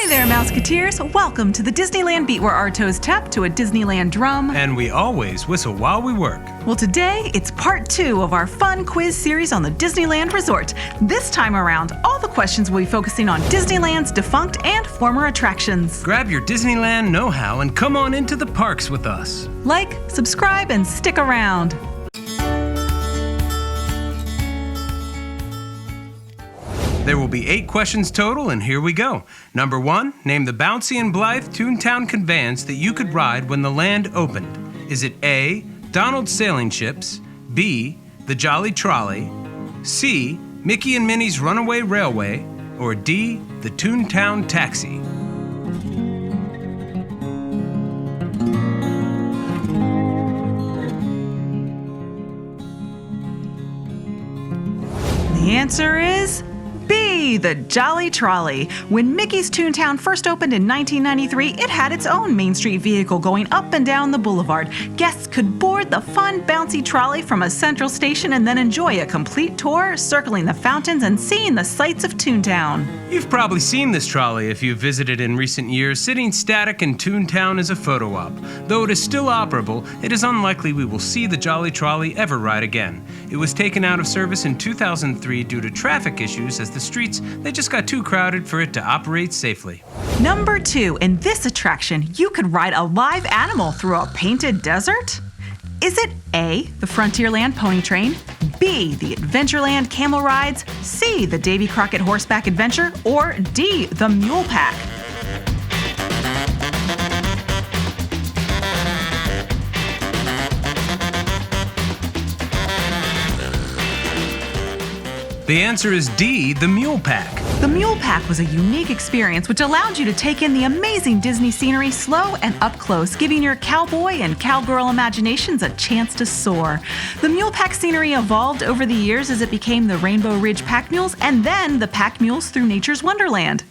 Hi there, Mouseketeers. Welcome to the Disneyland Beat, where our toes tap to a Disneyland drum. And we always whistle while we work. Well, today it's part 2 of our fun quiz series on the Disneyland Resort. This time around, all the questions will be focusing on Disneyland's defunct and former attractions. Grab your Disneyland know-how and come on into the parks with us. Like, subscribe, and stick around. There will be 8 questions total, and here we go. Number 1, name the bouncy and blithe Toontown conveyance that you could ride when the land opened. Is it A, Donald's Sailing Ships, B, the Jolly Trolley, C, Mickey and Minnie's Runaway Railway, or D, the Toontown Taxi? The answer is B, the Jolly Trolley. When Mickey's Toontown first opened in 1993, it had its own Main Street vehicle going up and down the boulevard. Guests could board the fun, bouncy trolley from a central station and then enjoy a complete tour, circling the fountains and seeing the sights of Toontown. You've probably seen this trolley if you've visited in recent years, sitting static in Toontown as a photo op. Though it is still operable, it is unlikely we will see the Jolly Trolley ever ride again. It was taken out of service in 2003 due to traffic issues, as the streets, they just got too crowded for it to operate safely. Number 2, in this attraction, you could ride a live animal through a painted desert? Is it A, the Frontierland Pony Train, B, the Adventureland Camel Rides, C, the Davy Crockett Horseback Adventure, or D, the Mule Pack? The answer is D, the Mule Pack. The Mule Pack was a unique experience which allowed you to take in the amazing Disney scenery slow and up close, giving your cowboy and cowgirl imaginations a chance to soar. The Mule Pack scenery evolved over the years as it became the Rainbow Ridge Pack Mules and then the Pack Mules through Nature's Wonderland.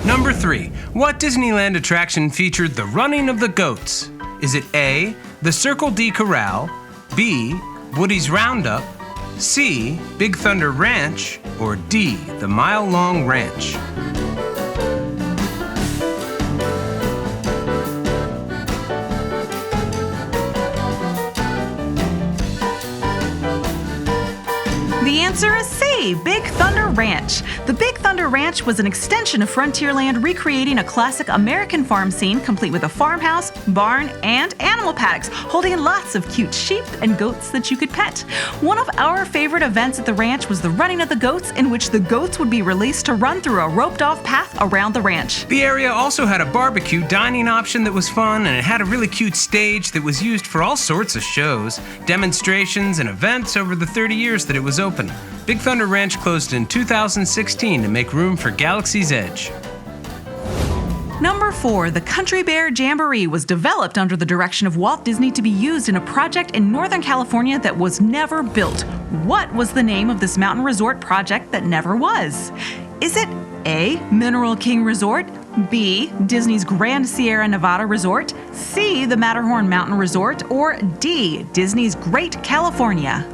Number 3, what Disneyland attraction featured the running of the goats? Is it A, the Circle D Corral, B, Woody's Roundup, C, Big Thunder Ranch, or D, the Mile Long Ranch? The answer is C, Big Thunder Ranch. The Big Thunder Ranch was an extension of Frontierland, recreating a classic American farm scene complete with a farmhouse, barn, and animal paddocks, holding lots of cute sheep and goats that you could pet. One of our favorite events at the ranch was the running of the goats, in which the goats would be released to run through a roped-off path around the ranch. The area also had a barbecue dining option that was fun, and it had a really cute stage that was used for all sorts of shows, demonstrations, and events over the 30 years that it was open. Big Thunder Ranch closed in 2016 to make room for Galaxy's Edge. Number 4, the Country Bear Jamboree was developed under the direction of Walt Disney to be used in a project in Northern California that was never built. What was the name of this mountain resort project that never was? Is it A, Mineral King Resort, B, Disney's Grand Sierra Nevada Resort, C, the Matterhorn Mountain Resort, or D, Disney's Great California?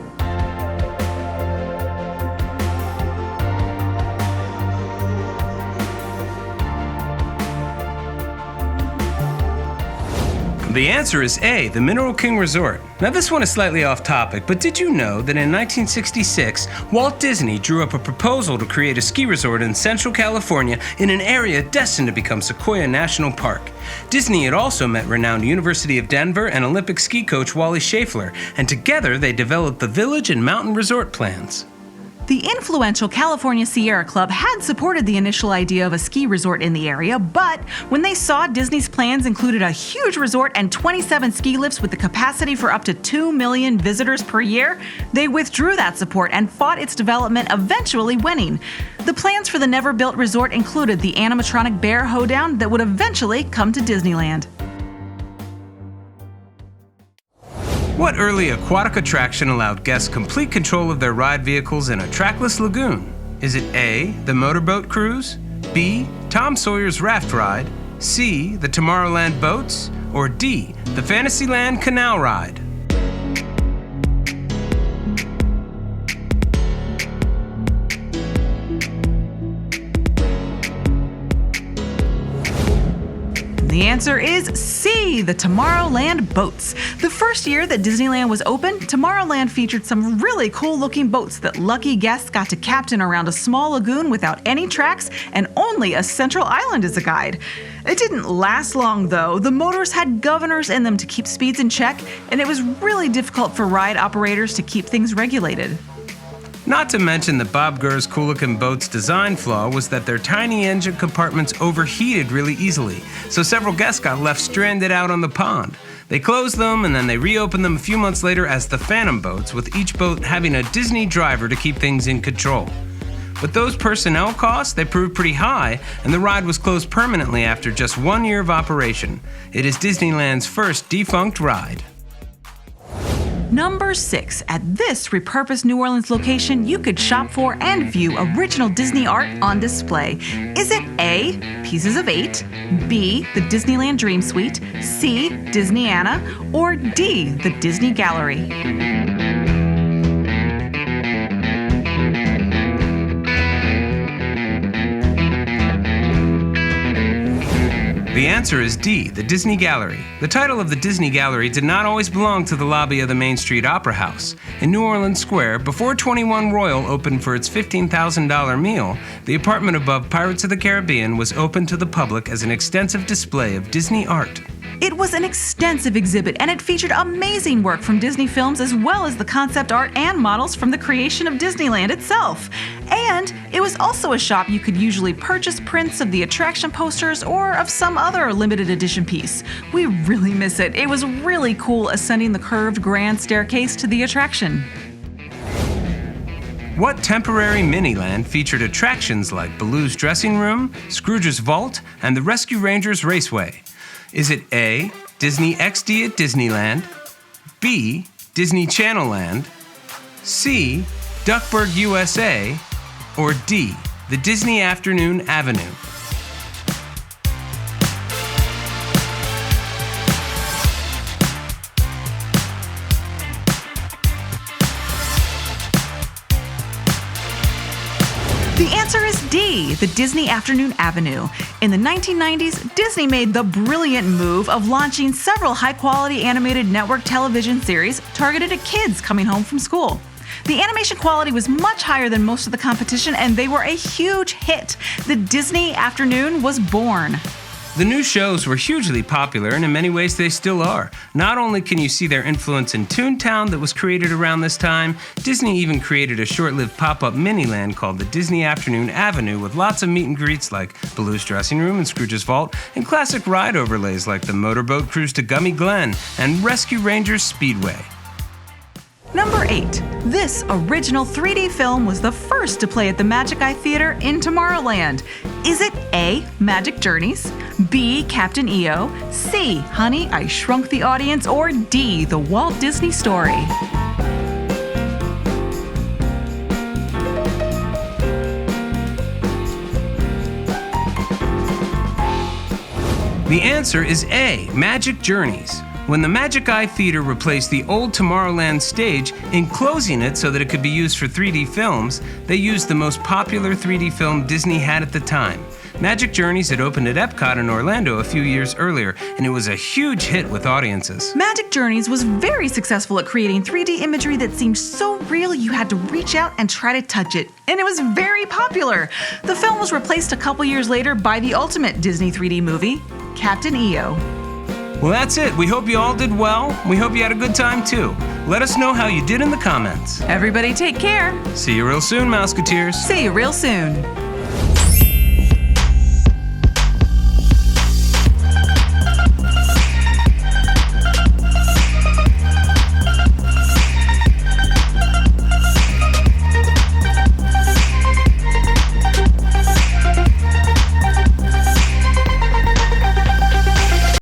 The answer is A, the Mineral King Resort. Now this one is slightly off topic, but did you know that in 1966, Walt Disney drew up a proposal to create a ski resort in Central California in an area destined to become Sequoia National Park? Disney had also met renowned University of Denver and Olympic ski coach Wally Schaeffler, and together they developed the village and mountain resort plans. The influential California Sierra Club had supported the initial idea of a ski resort in the area, but when they saw Disney's plans included a huge resort and 27 ski lifts with the capacity for up to 2 million visitors per year, they withdrew that support and fought its development, eventually winning. The plans for the never-built resort included the animatronic bear hoedown that would eventually come to Disneyland. What early aquatic attraction allowed guests complete control of their ride vehicles in a trackless lagoon? Is it A, the motorboat cruise, B, Tom Sawyer's raft ride, C, the Tomorrowland Boats, or D, the Fantasyland Canal Ride? The answer is C, the Tomorrowland Boats. The first year that Disneyland was open, Tomorrowland featured some really cool-looking boats that lucky guests got to captain around a small lagoon without any tracks and only a central island as a guide. It didn't last long, though. The motors had governors in them to keep speeds in check, and it was really difficult for ride operators to keep things regulated. Not to mention that Bob Gurr's cool-looking boat's design flaw was that their tiny engine compartments overheated really easily, so several guests got left stranded out on the pond. They closed them and then they reopened them a few months later as the Phantom boats, with each boat having a Disney driver to keep things in control. But those personnel costs, they proved pretty high, and the ride was closed permanently after just 1 year of operation. It is Disneyland's first defunct ride. Number 6. At this repurposed New Orleans location, you could shop for and view original Disney art on display. Is it A, Pieces of 8, B, the Disneyland Dream Suite, C, Disney Anna, or D, the Disney Gallery? The answer is D, the Disney Gallery. The title of the Disney Gallery did not always belong to the lobby of the Main Street Opera House. In New Orleans Square, before 21 Royal opened for its $15,000 meal, the apartment above Pirates of the Caribbean was open to the public as an extensive display of Disney art. It was an extensive exhibit, and it featured amazing work from Disney films as well as the concept art and models from the creation of Disneyland itself. And it was also a shop you could usually purchase prints of the attraction posters or of some other limited edition piece. We really miss it. It was really cool ascending the curved grand staircase to the attraction. What temporary Miniland featured attractions like Baloo's Dressing Room, Scrooge's Vault, and the Rescue Rangers Raceway? Is it A, Disney XD at Disneyland, B, Disney Channel Land, C, Duckburg USA, or D, the Disney Afternoon Avenue? The answer is D, the Disney Afternoon Avenue. In the 1990s, Disney made the brilliant move of launching several high-quality animated network television series targeted at kids coming home from school. The animation quality was much higher than most of the competition, and they were a huge hit. The Disney Afternoon was born. The new shows were hugely popular, and in many ways they still are. Not only can you see their influence in Toontown that was created around this time, Disney even created a short-lived pop-up Miniland called the Disney Afternoon Avenue with lots of meet and greets like Baloo's Dressing Room and Scrooge's Vault, and classic ride overlays like the motorboat cruise to Gummy Glen and Rescue Rangers Speedway. Number 8. This original 3D film was the first to play at the Magic Eye Theater in Tomorrowland. Is it A, Magic Journeys, B, Captain EO, C, Honey, I Shrunk the Audience, or D, The Walt Disney Story? The answer is A, Magic Journeys. When the Magic Eye Theater replaced the old Tomorrowland stage, enclosing it so that it could be used for 3D films, they used the most popular 3D film Disney had at the time. Magic Journeys had opened at Epcot in Orlando a few years earlier, and it was a huge hit with audiences. Magic Journeys was very successful at creating 3D imagery that seemed so real you had to reach out and try to touch it, and it was very popular. The film was replaced a couple years later by the ultimate Disney 3D movie, Captain EO. Well, that's it. We hope you all did well. We hope you had a good time too. Let us know how you did in the comments. Everybody take care. See you real soon, Mouseketeers. See you real soon.